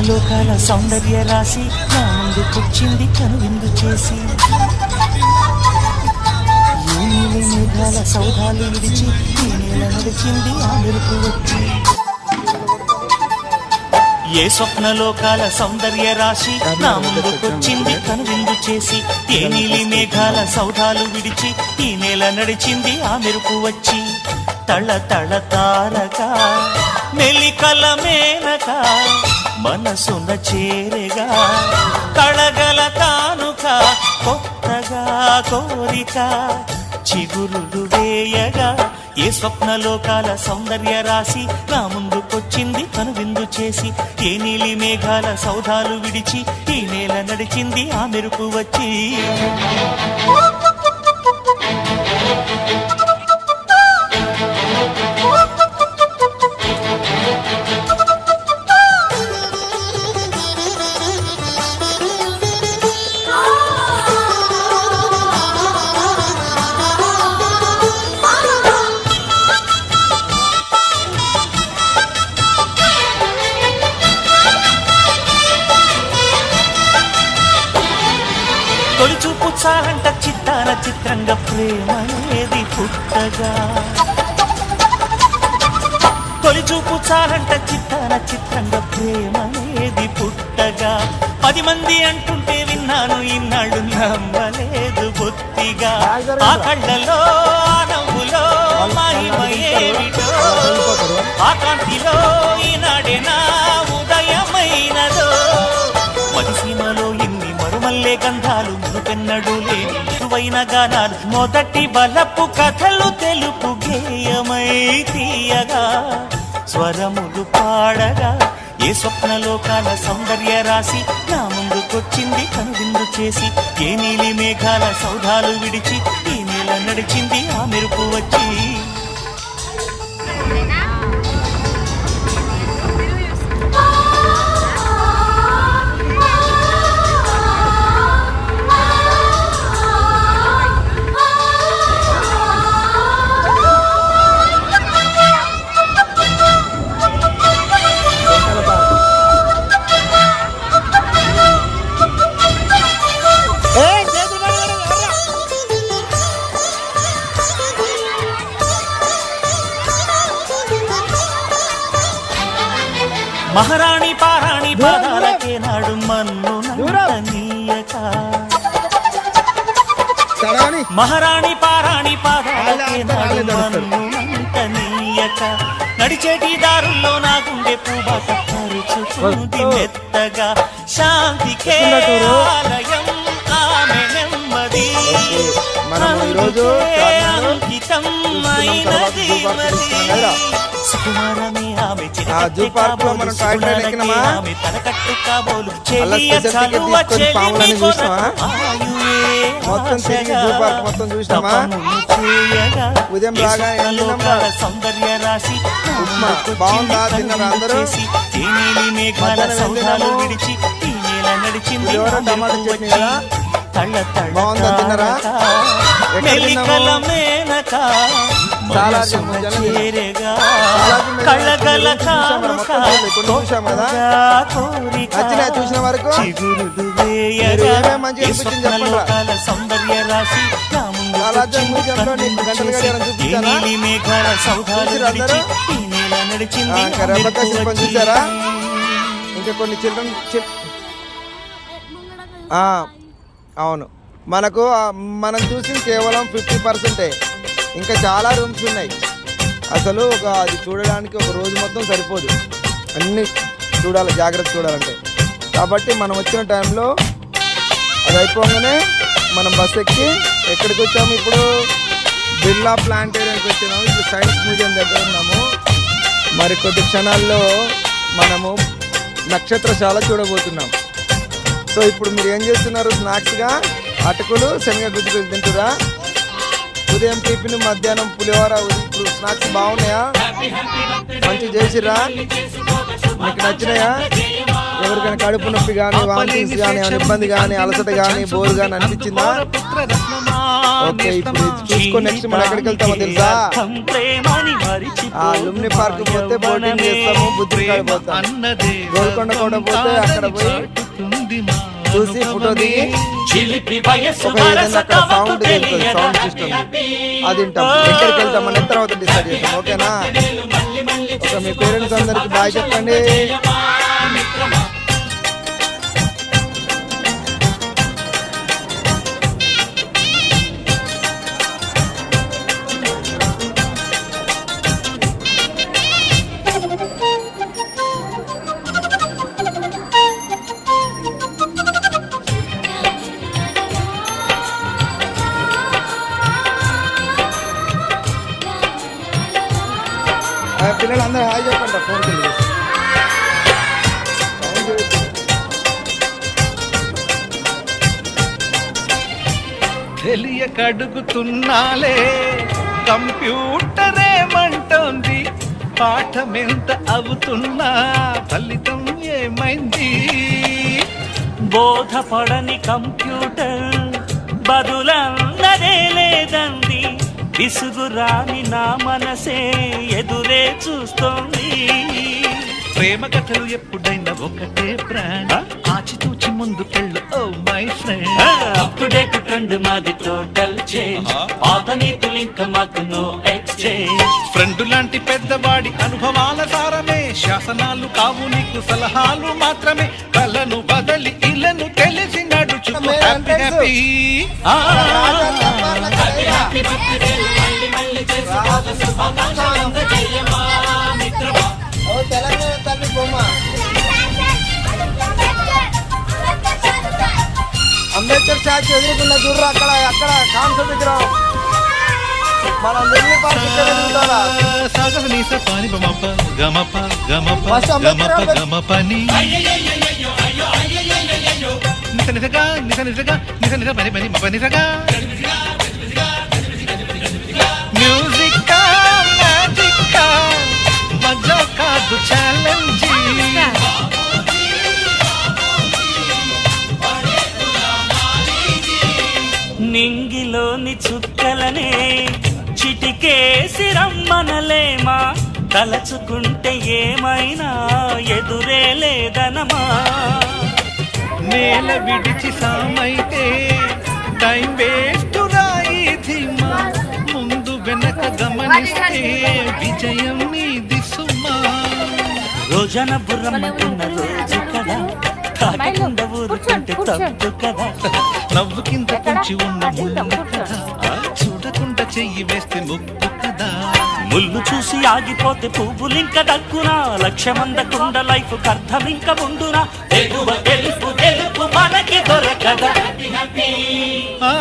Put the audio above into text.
లోకాల సౌందర్య రాశి నా ముందుకొచ్చింది కనువిందు చేసి ఏ నీలి మేఘాల సౌధాలు విడిచి ఈ నేల నడిచింది ఆ మెరుపు వచ్చి ఏ స్వప్నలోకాల సౌందర్య రాశి నా ముందుకొచ్చింది కనువిందు చేసి ఏ నీలి మేఘాల సౌధాలు విడిచి ఈ నేల నడిచింది ఆ మెరుపు వచ్చి తళ తళ తారక మెలికల మేనక మనసున చేరగా కళగల కానుక కొత్తగా కోరిక చిగురులు వేయగా ఏ స్వప్నలోకాల సౌందర్య రాశి నా ముందుకొచ్చింది కనువిందు చేసి ఏ నీలి మేఘాల సౌధాలు విడిచి ఈ నేల నడిచింది ఆ మెరుపు వచ్చి తొలిచూపు చాలంట చిత్తాన చిత్రంగా ప్రేమనేది పుట్టగా తొలిచూపు చాలంట చిత్తాన చిత్రంగా ప్రేమనేది పుట్టగా 10 మంది అంటుంటే విన్నాను ఇన్నాళ్ళు నమ్మలేదు బొత్తిగా ఆ కళ్ళలో ఆ నవ్వులో మహిమయేమిటో ఆ కాంతిలో ఈనాడే నా ఉదయమైనదో మదిసీమలో ఇన్ని మరుమల్లే గంధాలు మునుపెన్నడు లేని మృదువైన గానాలు మొదటి బలపు కథలు తెలుపు గేయమై తీయగా స్వరములు పాడగా ఏ స్వప్నలోకాల సౌందర్య రాశి నా ముందుకొచ్చింది కనువిందు చేసి ఏ నీలి మేఘాల సౌధాలు విడిచి ఈ నేల నడిచింది ఆ మెరుపు వచ్చి మహారాణి పారాణి పాదాలకే నాడు మన్ను నంతనీయక మహారాణి పారాణి పాదాలకే నాడు మన్ను నంతనీయక నడిచేటి దారుల్లో నా గుండె పూబాట పరుచుకుంది మెత్తగా శాంతికే ఆలయం ఆమె నెమ్మది అంకితం అయినది సుకుమారమే ఆమె ఆమె తనకట్టు కాబోలు సౌందర్య రాశి మేఘాల సౌధాలు విడిచి ఈ నేల నడిచింది తళ్ళ తళ్ళ మెలికల మేనక చేరగా కళ్ళగల కానుక చూసిన వరకు చిగురులు వేయగా స్వప్నలోకాల సౌందర్య రాశి నా నీలి మేఘాల సౌధాలు విడిచి ఈ నేల నడిచింది చూసారా ఇంకా కొన్ని చిల్డ్రన్ అవును మనకు మనం చూసింది కేవలం 50%. ఇంకా చాలా రూమ్స్ ఉన్నాయి. అసలు అది చూడడానికి ఒక రోజు మొత్తం సరిపోదు, అన్నీ చూడాలి, జాగ్రత్త చూడాలంటే. కాబట్టి మనం వచ్చిన టైంలో అది అయిపోగానే మనం బస్ ఎక్కి ఎక్కడికి వచ్చాము, ఇప్పుడు బిర్లా ప్లాంటేరియంకి వచ్చినాము. ఇప్పుడు సైన్స్ మ్యూజియం దగ్గర ఉన్నాము. మరి కొద్ది క్షణాల్లో మనము నక్షత్రశాల చూడబోతున్నాం. సో ఇప్పుడు మీరు ఏం చేస్తున్నారు? స్నాక్స్గా అటుకులు శనగ గుజ్జులు తింటురా? ఉదయం టిఫిన్, మధ్యాహ్నం పులిహోర. ఇప్పుడు స్నాక్స్ బాగున్నాయా? మంచిగా చేసిరా? మీకు నచ్చినాయా? ఎవరికైనా కడుపు నొప్పి కానీ వామిటింగ్స్ కానీ ఇబ్బంది కానీ అలసట కానీ బోర్ కానీ అనిపించిందా? ఓకే, ఇప్పుడు చూసుకో. నెక్స్ట్ మనం ఎక్కడికి వెళ్తామో తెలుసా? ఆ లుమ్ని పార్క్ పోతే బోటింగ్ చేస్తాము, బుద్ధికాడ పోతాం, గోల్కొండ కోట పోతే అక్కడ పోయి చూసి ఫోటో దిగి ఒక ఏదైనా అక్కడ సౌండ్ తెలుస్తుంది, సౌండ్ సిస్టమ్ అది వింటాం. ఎక్కడికి వెళ్తామని తర్వాత డిసైడ్ చేస్తాం. ఓకేనా? ఒక మీ పేరెంట్స్ అందరికి బాయ్ చెప్పండి. పిల్లలు అందరూ హాయ్ చెప్పండి. ఫోన్ తెలియక అడుగుతున్నాలే, కంప్యూటర్ ఏమంటోంది, పాఠమెంత అవుతున్నా ఫలితం ఏమైంది? బోధపడని కంప్యూటర్ బదులన్నదే లేదంది, విసుగురాని నా మనసే ఎదురే చూస్తోంది. ప్రేమ కథలు ఎప్పుడైనా ఒకటే బ్రాండ్, ఆచితూచి ముందుకెళ్ళు oh my friend. Up to date trend మాది టోటల్ చేంజ్, పాత నీతులు ఇంకా మాకు నో ఎక్స్చేంజ్. ఫ్రెండ్ లాంటి పెద్దవాడి అనుభవాల సారమే, శాసనాలు కావు నీకు సలహాలు మాత్రమే. కలను బదలి ఇలను తెలిసి నడుచు హ్యాపీ హ్యాపీ. తెలంగాణ తల్లి బొమ్మ అంబేద్కర్ స్టాచ్యూ ఎదుర్కొన్న చూడరు, అక్కడ అక్కడ కాన్సెప్ట్ విగ్రహం. మనం లుమ్ని పార్క్ ఇక్కడ ఎదుగుతారా? మ్యూజిక్ మ్యాజిక్ మజా కాదు ఛాలెంజ్. నింగిలోని చుక్కలనే చిటికేసి రమ్మనలేమా, తలచుకుంటే ఏమైనా ఎదురే లేదనమా. నేల విడిచి సామైతే టైం వేస్ట్ రాయి ధీమా, ముందు వెనక గమనిస్తే విజయం నీది సుమా. రోజన బుర్రమ్మకున్న రోజు కదా, కాకుండా ఊరుకుంటే తప్పు కదా. నవ్వు కింద కొంచి ఉన్న ముళ్ళు కదా, చూడకుండా చెయ్యి వేస్తే ముప్పు కదా. ముళ్ళు చూసి ఆగిపోతే పువ్వులింక దక్కునా, లక్ష్యమందకుండ లైఫ్ అర్థం ఇంక ఉండునా. ఎగువ గెలుపు గెలుపు మనకి దొరకదా. ఆ